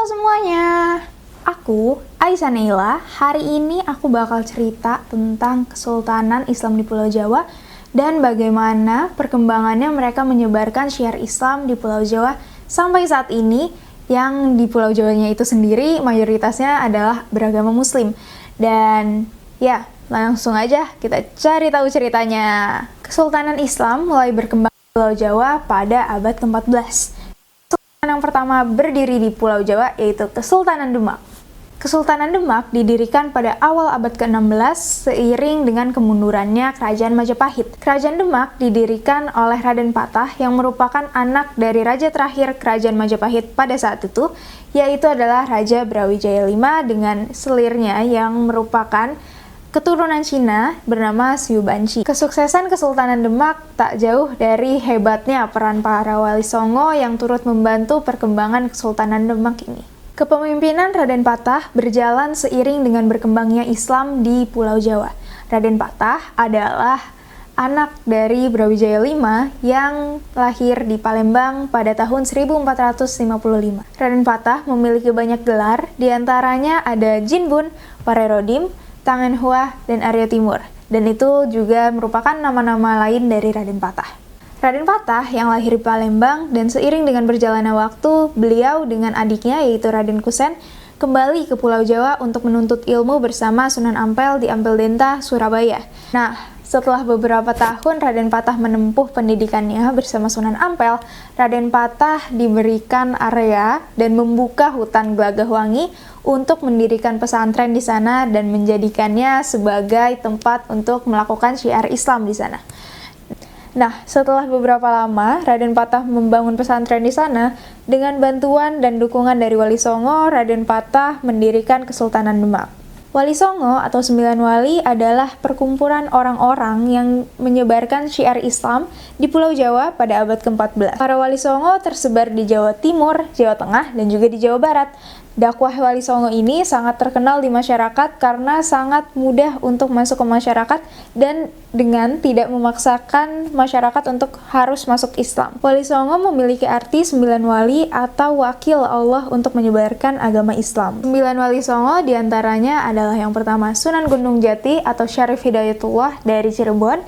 Halo semuanya, aku Aisyah Neila. Hari ini aku bakal cerita tentang Kesultanan Islam di Pulau Jawa dan bagaimana perkembangannya mereka menyebarkan syiar Islam di Pulau Jawa sampai saat ini, yang di Pulau Jawanya itu sendiri mayoritasnya adalah beragama Muslim. Dan ya, langsung aja kita cari tahu ceritanya. Kesultanan Islam mulai berkembang di Pulau Jawa pada abad ke-14. Yang pertama berdiri di Pulau Jawa yaitu Kesultanan Demak. Kesultanan Demak didirikan pada awal abad ke-16 seiring dengan kemundurannya Kerajaan Majapahit. Kerajaan Demak didirikan oleh Raden Patah yang merupakan anak dari raja terakhir Kerajaan Majapahit pada saat itu, yaitu adalah Raja Brawijaya V dengan selirnya yang merupakan keturunan Cina bernama Siu Banci. Kesuksesan Kesultanan Demak tak jauh dari hebatnya peran para Wali Songo yang turut membantu perkembangan Kesultanan Demak ini. Kepemimpinan Raden Patah berjalan seiring dengan berkembangnya Islam di Pulau Jawa. Raden Patah adalah anak dari Brawijaya V yang lahir di Palembang pada tahun 1455. Raden Patah memiliki banyak gelar, diantaranya ada Jinbun, Parerodim, Tangan Hua, dan Arya Timur. Dan itu juga merupakan nama-nama lain dari Raden Patah. Raden Patah yang lahir di Palembang dan seiring dengan berjalannya waktu, beliau dengan adiknya yaitu Raden Kusen kembali ke Pulau Jawa untuk menuntut ilmu bersama Sunan Ampel di Ampel Denta, Surabaya. Nah, setelah beberapa tahun Raden Patah menempuh pendidikannya bersama Sunan Ampel, Raden Patah diberikan area dan membuka hutan Gelagahwangi untuk mendirikan pesantren di sana dan menjadikannya sebagai tempat untuk melakukan syiar Islam di sana. Nah, setelah beberapa lama Raden Patah membangun pesantren di sana, dengan bantuan dan dukungan dari Wali Songo, Raden Patah mendirikan Kesultanan Demak. Wali Songo atau 9 wali adalah perkumpulan orang-orang yang menyebarkan syiar Islam di Pulau Jawa pada abad ke-14. Para Wali Songo tersebar di Jawa Timur, Jawa Tengah, dan juga di Jawa Barat. Dakwah Wali Songo ini sangat terkenal di masyarakat karena sangat mudah untuk masuk ke masyarakat dan dengan tidak memaksakan masyarakat untuk harus masuk Islam. Wali Songo memiliki arti 9 wali atau wakil Allah untuk menyebarkan agama Islam. 9 wali Songo diantaranya adalah yang pertama Sunan Gunung Jati atau Syarif Hidayatullah dari Cirebon.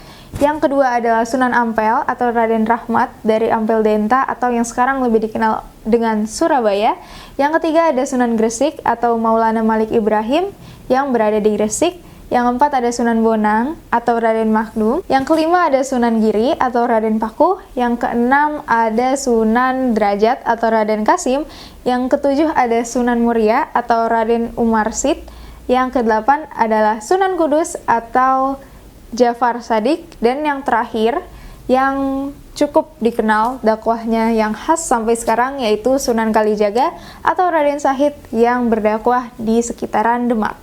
Yang kedua adalah Sunan Ampel atau Raden Rahmat dari Ampel Denta atau yang sekarang lebih dikenal dengan Surabaya. Yang ketiga ada Sunan Gresik atau Maulana Malik Ibrahim yang berada di Gresik. Yang keempat ada Sunan Bonang atau Raden Makdum. Yang kelima ada Sunan Giri atau Raden Pakuh. Yang keenam ada Sunan Derajat atau Raden Kasim. Yang ketujuh ada Sunan Muria atau Raden Umarsid. Yang kedelapan adalah Sunan Kudus atau Jafar Shadiq, dan yang terakhir yang cukup dikenal dakwahnya yang khas sampai sekarang yaitu Sunan Kalijaga atau Raden Shahid yang berdakwah di sekitaran Demak.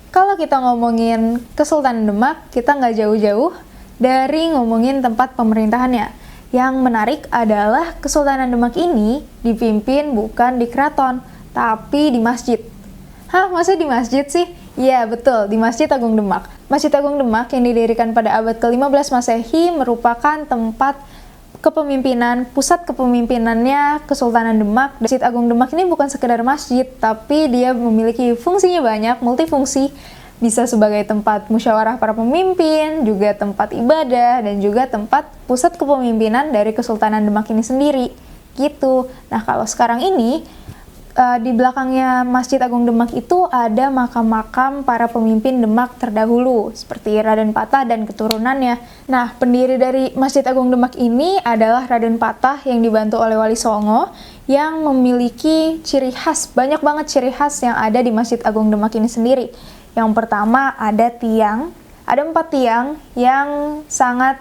Kalau kita ngomongin Kesultanan Demak, kita nggak jauh-jauh dari ngomongin tempat pemerintahannya. Yang menarik adalah Kesultanan Demak ini dipimpin bukan di keraton, tapi di masjid. Hah, masa di masjid sih? Iya, betul, di Masjid Agung Demak. Masjid Agung Demak yang didirikan pada abad ke-15 Masehi merupakan tempat kepemimpinan, pusat kepemimpinannya Kesultanan Demak. Masjid Agung Demak ini bukan sekedar masjid, tapi dia memiliki fungsinya banyak, multifungsi. Bisa sebagai tempat musyawarah para pemimpin, juga tempat ibadah, dan juga tempat pusat kepemimpinan dari Kesultanan Demak ini sendiri. Gitu. Nah, kalau sekarang ini, di belakangnya Masjid Agung Demak itu ada makam-makam para pemimpin Demak terdahulu, seperti Raden Patah dan keturunannya. Nah, pendiri dari Masjid Agung Demak ini adalah Raden Patah yang dibantu oleh Wali Songo, yang memiliki ciri khas, banyak banget ciri khas yang ada di Masjid Agung Demak ini sendiri. Yang pertama ada tiang, ada 4 tiang yang sangat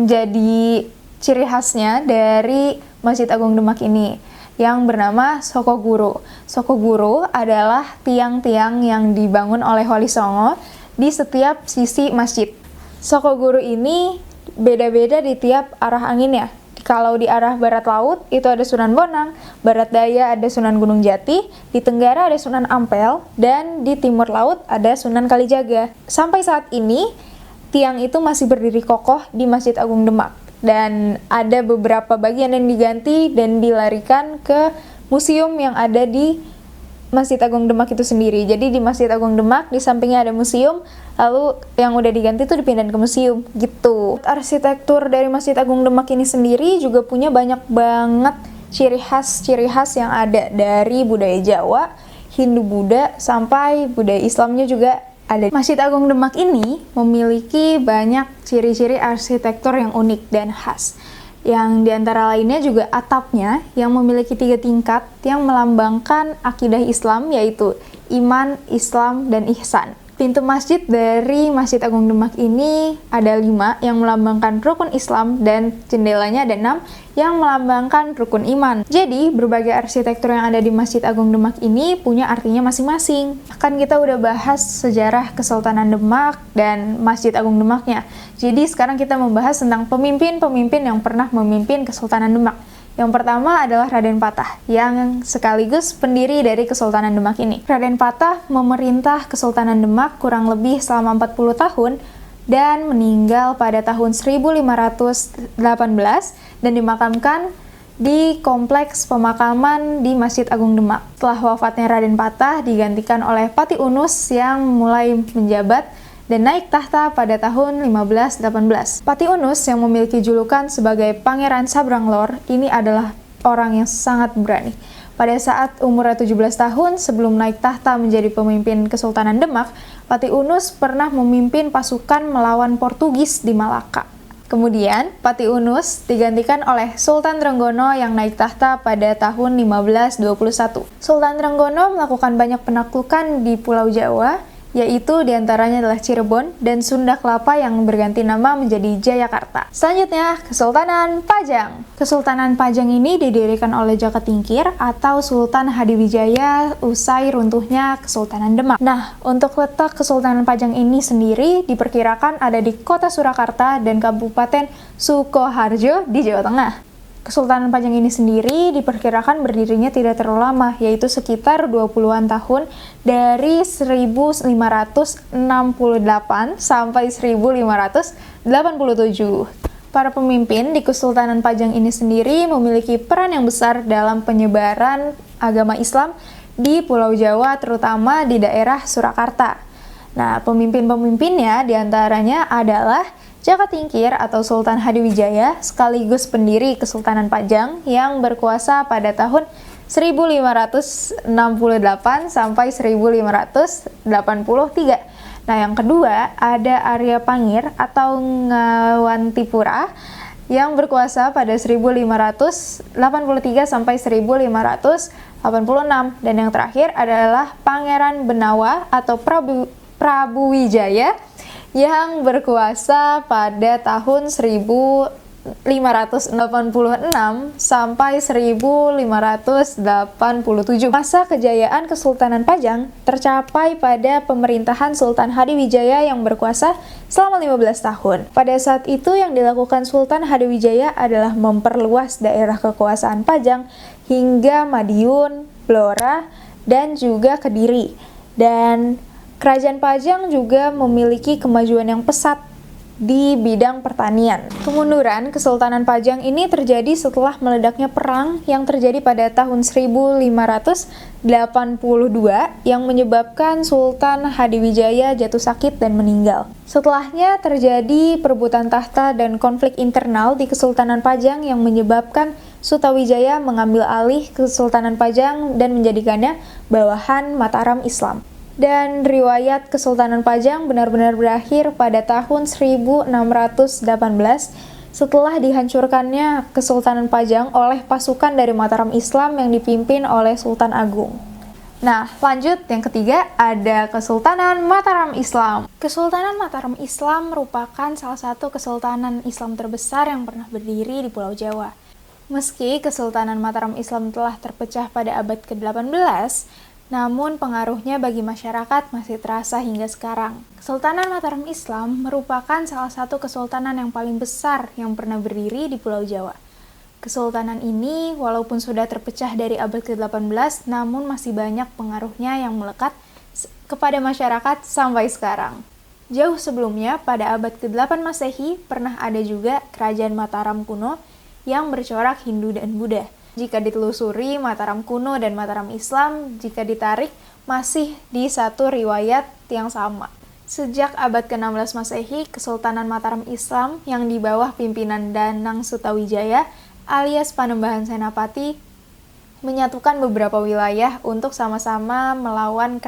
jadi ciri khasnya dari Masjid Agung Demak ini, yang bernama Sokoguru. Sokoguru adalah tiang-tiang yang dibangun oleh Wali Songo di setiap sisi masjid. Sokoguru ini beda-beda di tiap arah anginnya. Kalau di arah barat laut itu ada Sunan Bonang, barat daya ada Sunan Gunung Jati, di tenggara ada Sunan Ampel, dan di timur laut ada Sunan Kalijaga. Sampai saat ini, tiang itu masih berdiri kokoh di Masjid Agung Demak. Dan ada beberapa bagian yang diganti dan dilarikan ke museum yang ada di Masjid Agung Demak itu sendiri. Jadi di Masjid Agung Demak di sampingnya ada museum, lalu yang udah diganti itu dipindahin ke museum gitu. Arsitektur dari Masjid Agung Demak ini sendiri juga punya banyak banget ciri khas yang ada dari budaya Jawa, Hindu-Buddha, sampai budaya Islamnya juga ada. Masjid Agung Demak ini memiliki banyak ciri-ciri arsitektur yang unik dan khas. Yang diantara lainnya juga atapnya yang memiliki 3 tingkat yang melambangkan akidah Islam, yaitu iman, Islam, dan ihsan. Pintu masjid dari Masjid Agung Demak ini ada 5 yang melambangkan rukun Islam, dan jendelanya ada 6 yang melambangkan rukun iman. Jadi, berbagai arsitektur yang ada di Masjid Agung Demak ini punya artinya masing-masing. Kan kita udah bahas sejarah Kesultanan Demak dan Masjid Agung Demaknya. Jadi, sekarang kita membahas tentang pemimpin-pemimpin yang pernah memimpin Kesultanan Demak. Yang pertama adalah Raden Patah, yang sekaligus pendiri dari Kesultanan Demak ini. Raden Patah memerintah Kesultanan Demak kurang lebih selama 40 tahun dan meninggal pada tahun 1518 dan dimakamkan di kompleks pemakaman di Masjid Agung Demak. Setelah wafatnya Raden Patah digantikan oleh Pati Unus yang mulai menjabat dan naik tahta pada tahun 1518. Pati Unus yang memiliki julukan sebagai Pangeran Sabranglor ini adalah orang yang sangat berani. Pada saat umurnya 17 tahun sebelum naik tahta menjadi pemimpin Kesultanan Demak, Pati Unus pernah memimpin pasukan melawan Portugis di Malaka. Kemudian, Pati Unus digantikan oleh Sultan Trenggono yang naik tahta pada tahun 1521. Sultan Trenggono melakukan banyak penaklukan di Pulau Jawa, yaitu diantaranya adalah Cirebon dan Sunda Kelapa yang berganti nama menjadi Jayakarta. Selanjutnya, Kesultanan Pajang. Kesultanan Pajang ini didirikan oleh Jaka Tingkir atau Sultan Hadiwijaya usai runtuhnya Kesultanan Demak. Nah, untuk letak Kesultanan Pajang ini sendiri diperkirakan ada di Kota Surakarta dan Kabupaten Sukoharjo di Jawa Tengah. Kesultanan Pajang ini sendiri diperkirakan berdirinya tidak terlalu lama, yaitu sekitar 20-an tahun dari 1568 sampai 1587. Para pemimpin di Kesultanan Pajang ini sendiri memiliki peran yang besar dalam penyebaran agama Islam di Pulau Jawa, terutama di daerah Surakarta. Nah, pemimpin-pemimpinnya diantaranya adalah Jaka Tingkir atau Sultan Hadiwijaya sekaligus pendiri Kesultanan Pajang yang berkuasa pada tahun 1568 sampai 1583. Nah, yang kedua ada Arya Pangir atau Ngawantipura yang berkuasa pada 1583 sampai 1586, dan yang terakhir adalah Pangeran Benawa atau Prabu Wijaya yang berkuasa pada tahun 1586 sampai 1587. Masa kejayaan Kesultanan Pajang tercapai pada pemerintahan Sultan Hadiwijaya yang berkuasa selama 15 tahun. Pada saat itu yang dilakukan Sultan Hadiwijaya adalah memperluas daerah kekuasaan Pajang hingga Madiun, Blora, dan juga Kediri. Dan Kerajaan Pajang juga memiliki kemajuan yang pesat di bidang pertanian. Kemunduran Kesultanan Pajang ini terjadi setelah meledaknya perang yang terjadi pada tahun 1582 yang menyebabkan Sultan Hadiwijaya jatuh sakit dan meninggal. Setelahnya terjadi perebutan tahta dan konflik internal di Kesultanan Pajang yang menyebabkan Sutawijaya mengambil alih Kesultanan Pajang dan menjadikannya bawahan Mataram Islam. Dan riwayat Kesultanan Pajang benar-benar berakhir pada tahun 1618 setelah dihancurkannya Kesultanan Pajang oleh pasukan dari Mataram Islam yang dipimpin oleh Sultan Agung. Nah, lanjut yang ketiga ada Kesultanan Mataram Islam. Kesultanan Mataram Islam merupakan salah satu kesultanan Islam terbesar yang pernah berdiri di Pulau Jawa. Meski Kesultanan Mataram Islam telah terpecah pada abad ke-18, namun pengaruhnya bagi masyarakat masih terasa hingga sekarang. Kesultanan Mataram Islam merupakan salah satu kesultanan yang paling besar yang pernah berdiri di Pulau Jawa. Kesultanan ini walaupun sudah terpecah dari abad ke-18, namun masih banyak pengaruhnya yang melekat kepada masyarakat sampai sekarang. Jauh sebelumnya, pada abad ke-8 Masehi, pernah ada juga kerajaan Mataram kuno yang bercorak Hindu dan Buddha. Jika ditelusuri, Mataram kuno dan Mataram Islam jika ditarik masih di satu riwayat yang sama. Sejak abad ke-16 Masehi, Kesultanan Mataram Islam yang di bawah pimpinan Danang Sutawijaya alias Panembahan Senapati menyatukan beberapa wilayah untuk sama-sama melawan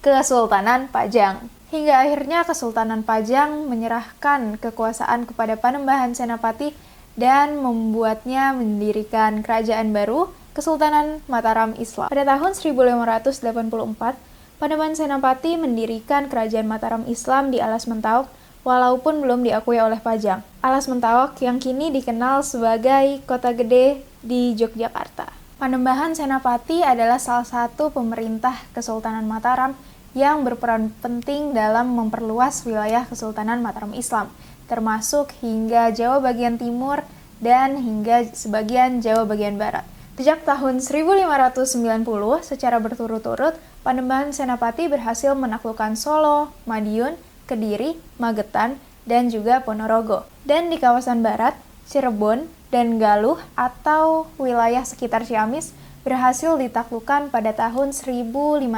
Kesultanan Pajang. Hingga akhirnya Kesultanan Pajang menyerahkan kekuasaan kepada Panembahan Senapati dan membuatnya mendirikan kerajaan baru, Kesultanan Mataram Islam. Pada tahun 1584, Panembahan Senapati mendirikan kerajaan Mataram Islam di Alas Mentawak walaupun belum diakui oleh Pajang. Alas Mentawak yang kini dikenal sebagai Kota Gede di Yogyakarta. Panembahan Senapati adalah salah satu pemerintah Kesultanan Mataram yang berperan penting dalam memperluas wilayah Kesultanan Mataram Islam, termasuk hingga Jawa bagian timur dan hingga sebagian Jawa bagian barat. Sejak tahun 1590, secara berturut-turut, Panembahan Senapati berhasil menaklukkan Solo, Madiun, Kediri, Magetan, dan juga Ponorogo. Dan di kawasan barat, Cirebon dan Galuh atau wilayah sekitar Ciamis berhasil ditaklukkan pada tahun 1595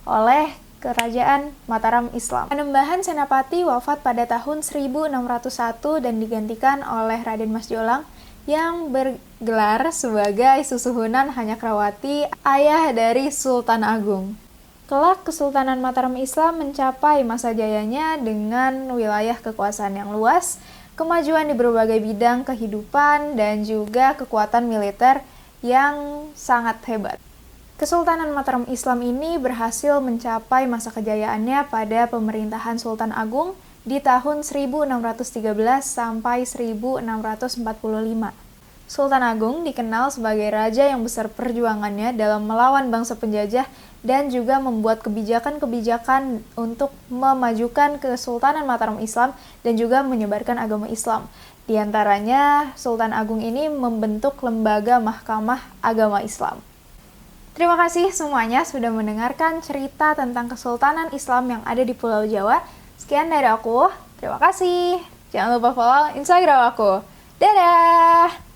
oleh Kerajaan Mataram Islam. Panembahan Senapati wafat pada tahun 1601 dan digantikan oleh Raden Mas Jolang yang bergelar sebagai Susuhunan Hanyakrawati, ayah dari Sultan Agung. Kelak Kesultanan Mataram Islam mencapai masa jayanya dengan wilayah kekuasaan yang luas, kemajuan di berbagai bidang kehidupan, dan juga kekuatan militer yang sangat hebat. Kesultanan Mataram Islam ini berhasil mencapai masa kejayaannya pada pemerintahan Sultan Agung di tahun 1613 sampai 1645. Sultan Agung dikenal sebagai raja yang besar perjuangannya dalam melawan bangsa penjajah dan juga membuat kebijakan-kebijakan untuk memajukan Kesultanan Mataram Islam dan juga menyebarkan agama Islam. Di antaranya, Sultan Agung ini membentuk lembaga Mahkamah Agama Islam. Terima kasih semuanya sudah mendengarkan cerita tentang Kesultanan Islam yang ada di Pulau Jawa. Sekian dari aku, terima kasih. Jangan lupa follow Instagram aku. Dadah!